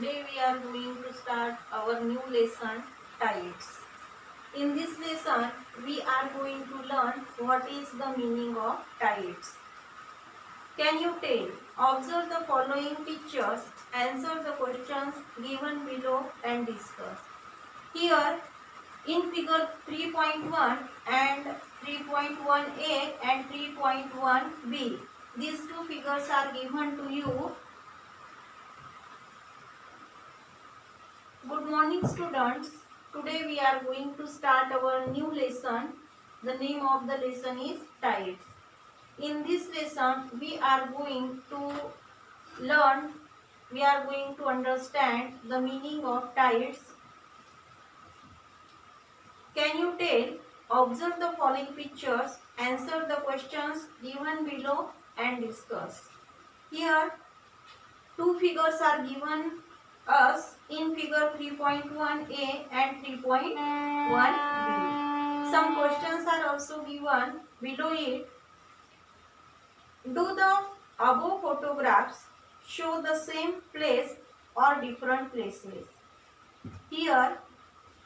Today we are going to start our new lesson, tides. In this lesson, we are going to learn what is the meaning of tides. Can you tell? Observe the following pictures, answer the questions given below and discuss. Here, in figure 3.1 and 3.1a and 3.1b, these two figures are given to you. Good morning students. Today we are going to start our new lesson. The name of the lesson is tides. In this lesson we are going to learn, we are going to understand the meaning of tides. Can you tell? Observe the following pictures, answer the questions given below and discuss. Here two figures are given us in figure 3.1a and 3.1b. Some questions are also given below it. Do the above photographs show the same place or different places? Here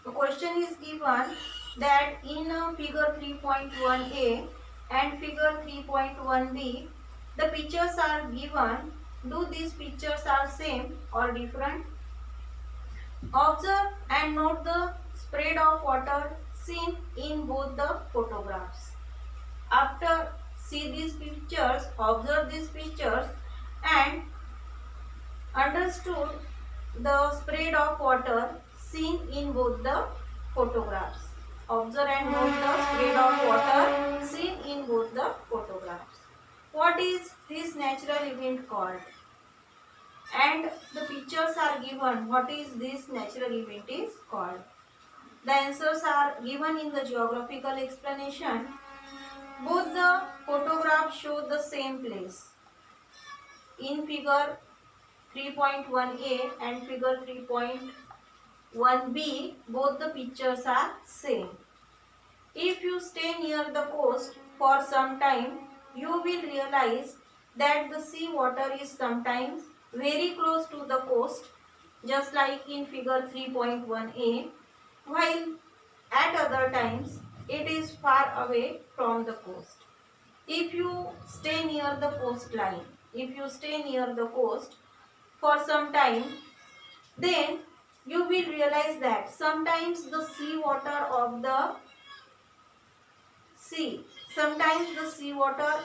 the question is given that in figure 3.1a and figure 3.1b, the pictures are given. Do these pictures are same or different? Observe and note the spread of water seen in both the photographs. After see these pictures, observe these pictures and understood the spread of water seen in both the photographs. Observe and note the spread of water seen in both the photographs. What is this natural event called? And the pictures are given. What is this natural event is called? The answers are given in the geographical explanation. Both the photographs show the same place. In figure 3.1a and figure 3.1b, both the pictures are same. If you stay near the coast for some time, you will realize that the sea water is sometimes very close to the coast, just like in figure 3.1a, while at other times it is far away from the coast. If you stay near the coastline, if you stay near the coast for some time, then you will realize that sometimes the sea water of the sea, sometimes the sea water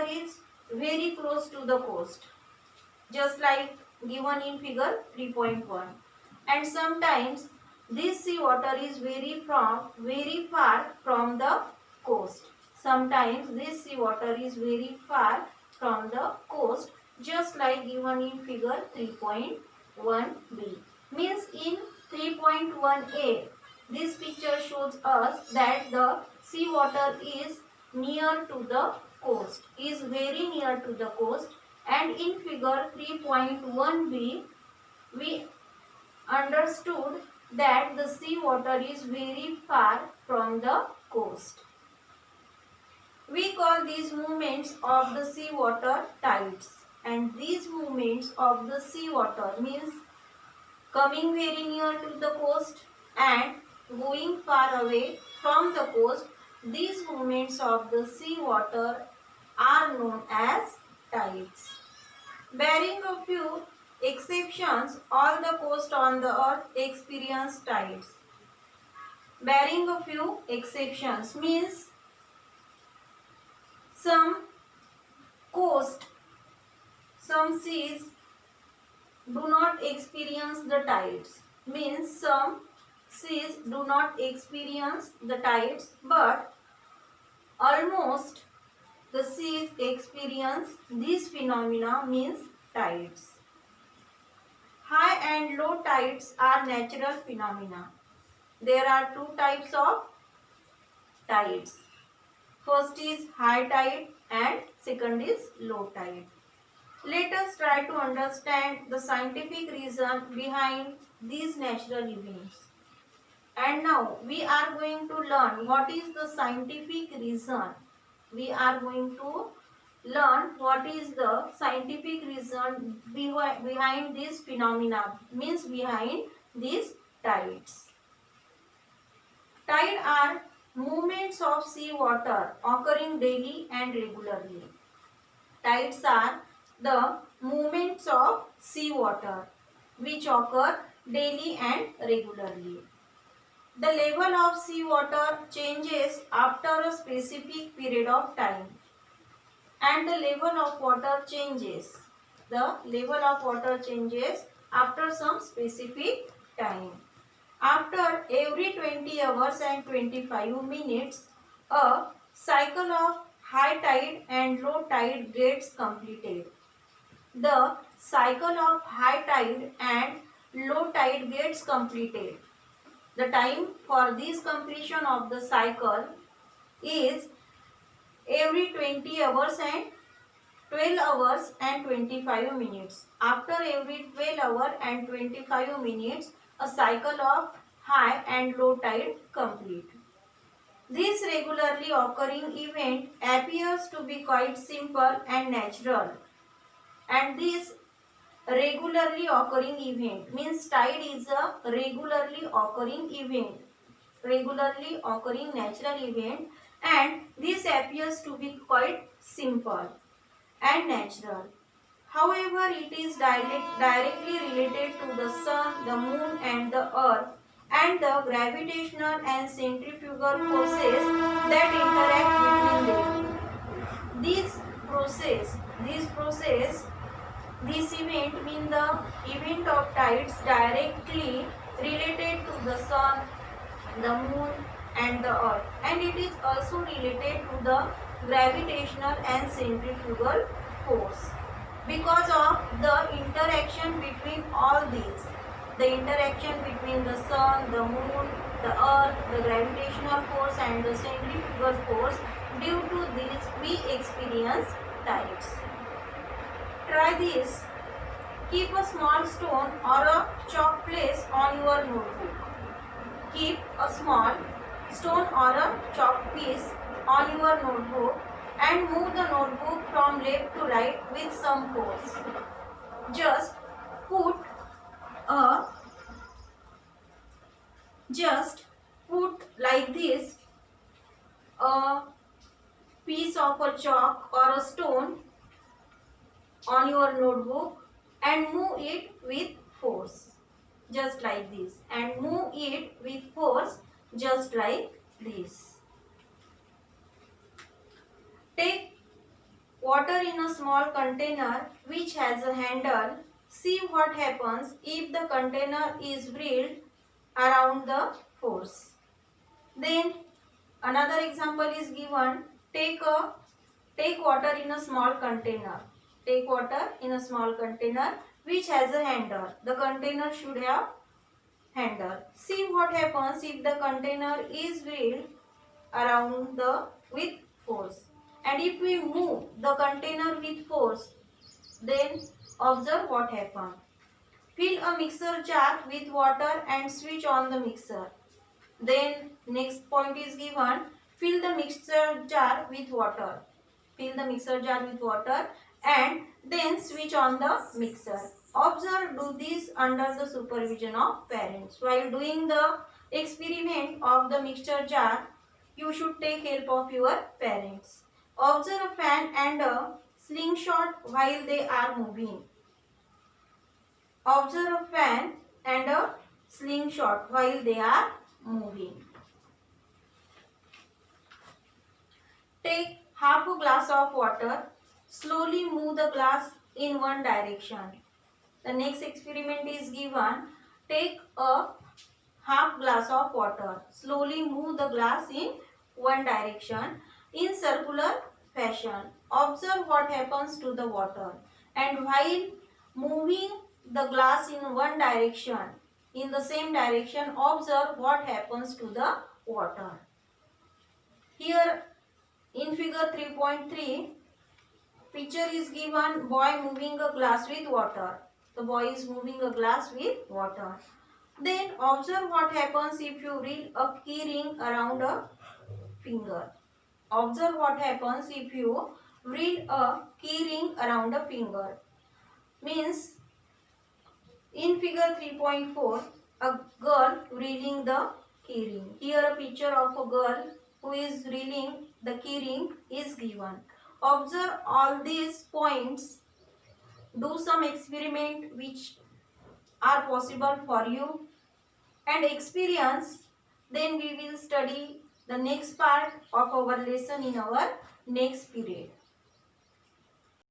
is very close to the coast, just like given in figure 3.1, and sometimes this sea water is very far from the coast. Sometimes this sea water is very far from the coast, just like given in figure 3.1b. Means in 3.1a, this picture shows us that the sea water is near to the coast, is very near to the coast, and in figure 3.1b, we understood that the sea water is very far from the coast. We call these movements of the sea water tides, and these movements of the sea water means coming very near to the coast and going far away from the coast. These movements of the sea water are known as tides. Barring a few exceptions, all the coast on the earth experience tides. Barring a few exceptions means some coast, some seas do not experience the tides. Means some seas do not experience the tides, but almost the seas experience this phenomena, means tides. High and low tides are natural phenomena. There are two types of tides. First is high tide and second is low tide. Let us try to understand the scientific reason behind these natural events. And now we are going to learn what is the scientific reason. We are going to learn what is the scientific reason behind this phenomena, means behind these tides. Tide are movements of sea water occurring daily and regularly. Tides are the movements of sea water which occur daily and regularly. The level of sea water changes after a specific period of time, and the level of water changes. The level of water changes after some specific time. After every 20 hours and 25 minutes, a cycle of high tide and low tide gets completed. The cycle of high tide and low tide gets completed. The time for this completion of the cycle is every 20 hours and 12 hours and 25 minutes. After every 12 hours and 25 minutes, a cycle of high and low tide complete. This regularly occurring event appears to be quite simple and natural, and this regularly occurring event means tide is a regularly occurring event, regularly occurring natural event, and this appears to be quite simple and natural. However, it is directly related to the sun, the moon and the earth, and the gravitational and centrifugal forces that interact between them. This process, this event means the event of tides directly related to the sun, the moon and the earth, and it is also related to the gravitational and centrifugal force. Because of the interaction between all these, the interaction between the sun, the moon, the earth, the gravitational force and the centrifugal force, due to this we experience tides. Try this. Keep a small stone or a chalk place on your notebook. Keep a small stone or a chalk piece on your notebook and move the notebook from left to right with some force. Just put a like this a piece of a chalk or a stone on your notebook and move it with force, just like this, and move it with force, just like this. Take water in a small container which has a handle. See what happens if the container is whirled around the force. Then another example is given. Take water in a small container. Take water in a small container which has a handle. The container should have handle. See what happens if the container is whirled around with force. And if we move the container with force, then observe what happens. Fill a mixer jar with water and switch on the mixer. Then next point is given. Fill the mixer jar with water. Fill the mixer jar with water and then switch on the mixer. Observe, do this under the supervision of parents. While doing the experiment of the mixture jar, you should take help of your parents. Observe a fan and a slingshot while they are moving. Observe a fan and a slingshot while they are moving. Take half a glass of water. Slowly move the glass in one direction. The next experiment is given. Take a half glass of water. Slowly move the glass in one direction in circular fashion. Observe what happens to the water. And while moving the glass in one direction, in the same direction, observe what happens to the water. Here in figure 3.3, picture is given boy moving a glass with water. The boy is moving a glass with water. Then observe what happens if you reel a key ring around a finger. Observe what happens if you Reel a key ring around a finger. Means in figure 3.4, a girl reeling the key ring. Here a picture of a girl who is reeling the key ring is given. Observe all these points. Do some experiment which are possible for you and experience. Then we will study the next part of our lesson in our next period.